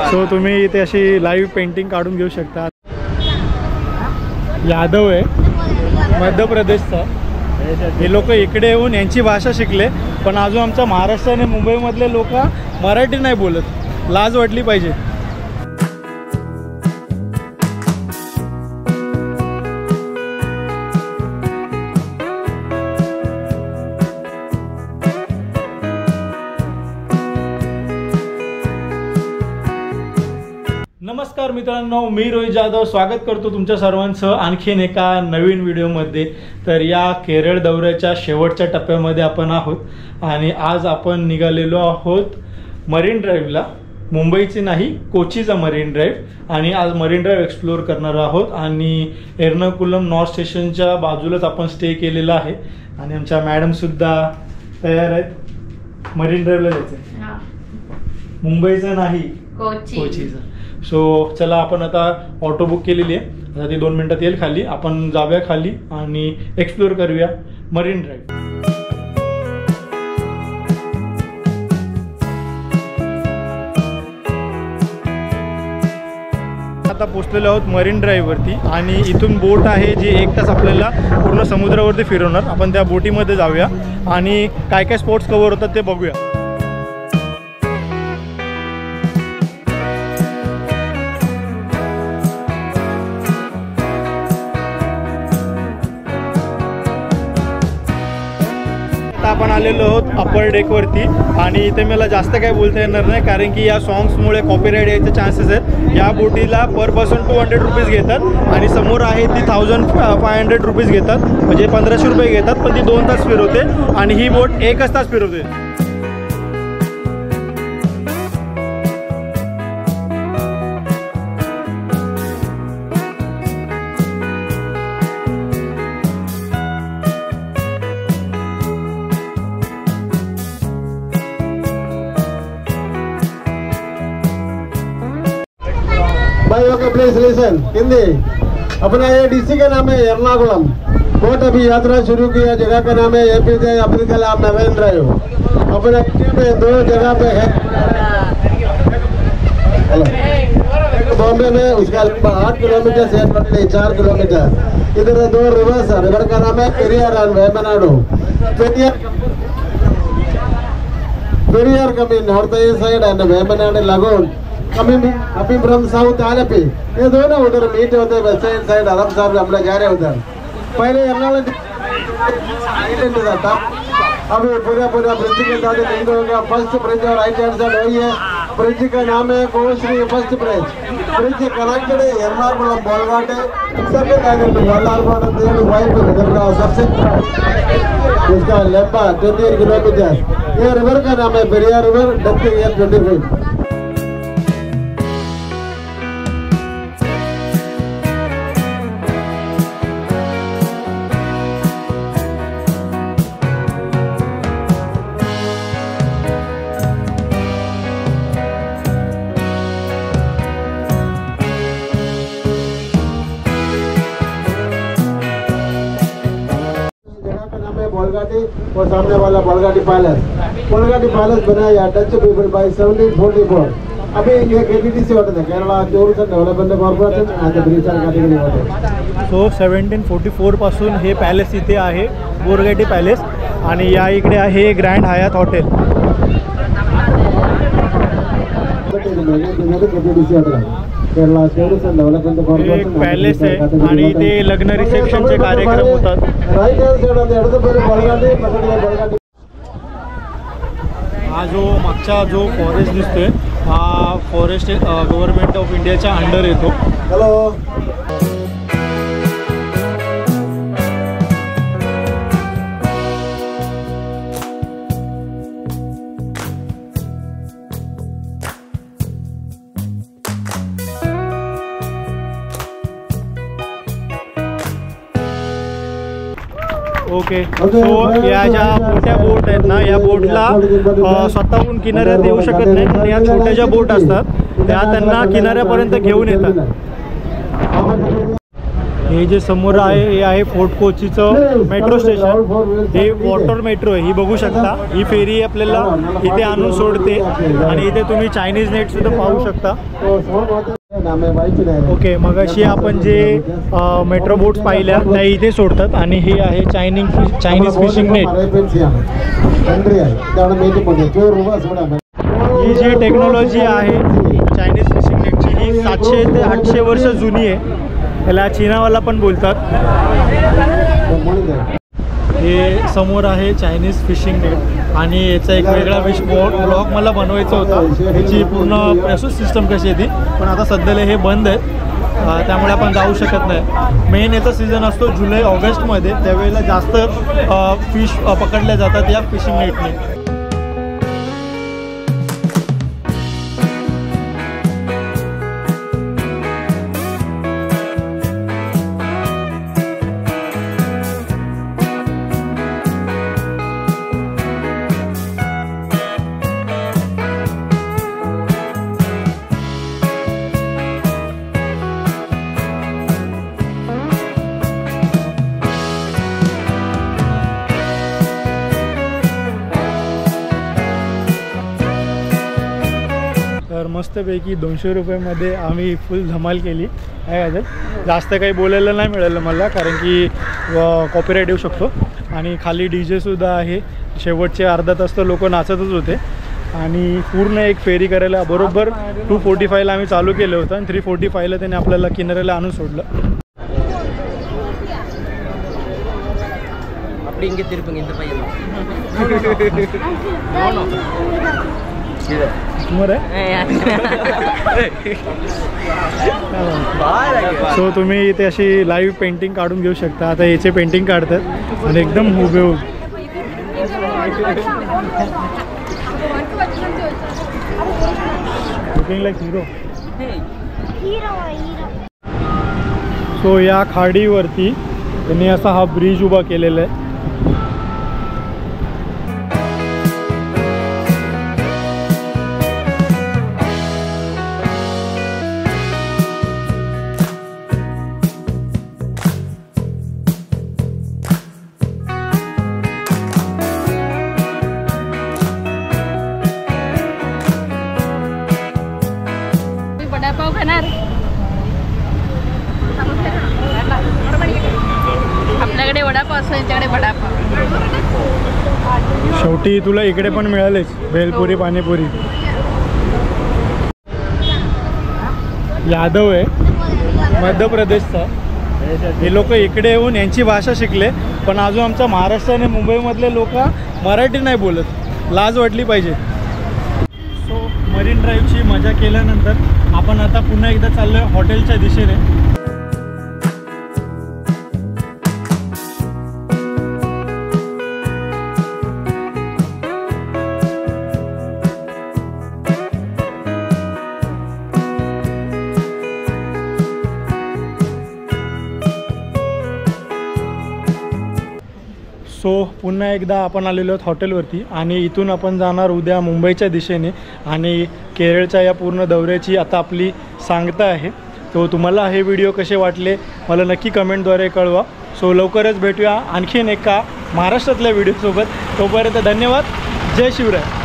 सो तुम्ही इथे अशी लाईव्ह पेंटिंग काढून घेऊ शकता। यादव आहे मध्य प्रदेशचा। हे लोक इकडे येऊन यांची भाषा शिकले, पण अजून आमच्या महाराष्ट्र आणि मुंबईमधले लोक मराठी नाही बोलत। लाज वाटली पाहिजे। नमस्कार मित्रांनो, मी रोहित जाधव स्वागत करतो तुमच्या सर्वांचं आणखीन एका नवीन व्हिडिओमध्ये। तर या केरळ दौऱ्याच्या शेवटच्या टप्प्यामध्ये आपण आहोत आणि आज आपण निघालेलो आहोत मरीन ड्राईव्हला। मुंबईची नाही, कोचीचा मरीन ड्राईव्ह। आणि आज मरीन ड्राईव्ह एक्सप्लोअर करणार आहोत आणि एर्नाकुलम नॉर्थ स्टेशनच्या बाजूलाच आपण स्टे केलेला आहे आणि आमच्या मॅडम सुद्धा तयार आहेत। मरीन ड्राईव्हला जायचं, मुंबईचं नाही कोचीचं। सो चला, आपण आता ऑटो बुक केलेली आहे, आता ती 2 मिनिटात येईल खाली। आपण जाऊया खाली आणि एक्सप्लोअर करूया मरीन ड्राईव्ह। आता पोहोचलेलो आहोत मरीन ड्राईव्हवरती आणि इथून बोट आहे जी 1 तास आपल्याला पूर्ण समुद्रावरती फिरवणार। आपण त्या बोटीमध्ये जाऊया आणि काय काय स्पॉट्स कव्हर होतात ते बघूया। आपण आलेलो आहोत अपर डेकवरती आणि इथे मला जास्त काही बोलता येणार नाही, कारण की या सॉंग्समुळे कॉपीराईट यायचे चान्सेस आहेत। या बोटीला पर पर्सन 200 रुपीज घेतात आणि समोर आहे ती 1500 रुपीज घेतात, म्हणजे 1500 रुपये घेतात, पण ती 2 तास फिरवते आणि ही बोट 1 तास फिरवते। Okay please listen Hindi. अपना ये डीसी का नाम है एर्नाकुलम। बोट अभी यात्रा शुरू किया, जगह का नाम है APJ Abdul Kalam marine drive. अपना में 2 जगह पे है, बॉम्बे में उसका 8 किलोमीटर से 4 किलोमीटर। इधर 2 रिवर्स है, रिवर का नाम है पेरियार और Vembanad. Periyar coming north east side and Vembanad lagoon coming from south Alleppey. ये दोनों उधर मीट होते हैं, वेस्टर्न साइड अरब साहब हम लोग जा रहे उधर। पहले एर्नाकुलम था, अभी पूरा ब्रिज के साथ लिंक हो गया। फर्स्ट ब्रिज और राइट हैंड साइड वही है। ब्रिज का नाम है कोश्री फर्स्ट ब्रिज कनेक्टेड है एर्नाकुलम बोलघाटे सबसे उसका लंबा 28 किलोमीटर। ये रिवर का नाम है पेरियार रिवर, डेप्थ है 20 फीट। और सामने वाला बलगाटी पैलेस बनाया डच पीपल बाय 1744। अभी ये केटीडीसी होता है, केरला टूरिज्म डेव्हलपमेंट कॉर्पोरेशन आणि ब्रिजर कॅटेगरी होते। सो 1744 पासून हे पॅलेस इथे आहे, बोरघाटी पॅलेस। आणि या इकडे आहे grand Hyatt hotel. Kerala tourism development corporation एक पॅलेस आहे आणि ते लग्न रिसेप्शनचे कार्यक्रम होतात। Right hand side of the Bolgatty. हा जो मागचा जो फॉरेस्ट दिसतोय, हा फॉरेस्ट गव्हर्नमेंट ऑफ इंडियाच्या अंडर येतो। Hello okay. सो या ज्या मोठ्या बोट आहेत ना, या बोटला स्वतःहून किनाऱ्यात येऊ शकत नाही, पण या छोट्या ज्या बोट असतात त्या त्यांना किनाऱ्यापर्यंत घेऊन येतात। हे जे समोर आहे हे आहे फोर्ट कोचीचं मेट्रो स्टेशन. हे वॉटर मेट्रो आहे, ही बघू शकता. ही फेरी आपल्याला इथे आणून सोडते आणि इथे तुम्ही चायनीज नेट सुद्धा पाहू शकता. ओके, मग अशी आपण जे मेट्रो बोट्स पाहिल्या त्या इथे सोडतात आणि हे आहे चायनीज फिशिंग नेट. ही जी टेक्नॉलॉजी आहे चायनीज फिशिंग नेटची ही 700 ते 800 वर्ष जुनी आहे. याला चीनावाला पण बोलतात. हे समोर आहे चायनीज फिशिंग नेट आणि याचा एक वेगळा ब्लॉग मला बनवायचा होता. याची पूर्ण प्रोसेस सिस्टम कशी आहे ती, पण आता सध्याला हे बंद आहे त्यामुळे आपण जाऊ शकत नाही. मेन याचा सीझन असतो जुलै ऑगस्टमध्ये, त्यावेळेला जास्त फिश पकडल्या जातात या फिशिंग नेटने. तर मस्तपैकी 200 रुपयामध्ये आम्ही फुल धमाल केली आहे. याच्यात जास्त काही बोलायला नाही मिळालं मला, कारण की कॉपीराईट येऊ शकतो. आणि खाली DJ सुद्धा आहे. शेवटचे अर्धा तास तर लोक नाचतच होते. आणि पूर्ण एक फेरी करायला बरोबर 2:45ला आम्ही चालू केलं होतं आणि 3:45ला त्याने आपल्याला किनाऱ्याला आणून सोडलं. सो तुम्ही इथे अशी लाईव्ह पेंटिंग काढून घेऊ शकता. आता याचे पेंटिंग काढतात आणि एकदम हुबेहूब. लुकिंग लाईक हिरो. सो या खाडीवरती त्यांनी असा हा ब्रिज उभा केलेला आहे. आपल्याकडे वडापाव असतो, यांच्याकडे वडापाव. शेवटी तुला इकडे पण मिळालेच भेलपुरी पाणीपुरी. यादव आहे मध्य प्रदेशचा. हे लोक इकडे येऊन यांची भाषा शिकले, पण अजून आमच्या महाराष्ट्र आणि मुंबईमधले लोक मराठी नाही बोलत. लाज वाटली पाहिजे. सो मरीन ड्राईव्हची मजा केल्यानंतर आपण आता पुन्हा एकदा चाललो आहे हॉटेलच्या दिशेने. सो पुन्हा एकदा आपण आलेलो आहोत हॉटेलवरती आणि इथून आपण जाणार उद्या मुंबईच्या दिशेने. आणि केरळच्या या पूर्ण दौऱ्याची आता आपली सांगता आहे. तो तुम्हाला हे व्हिडिओ कसे वाटले मला नक्की कमेंटद्वारे कळवा. सो लवकरच भेटूया आणखीन एका महाराष्ट्रातल्या व्हिडिओसोबत. तोपर्यंत धन्यवाद. जय शिवराय.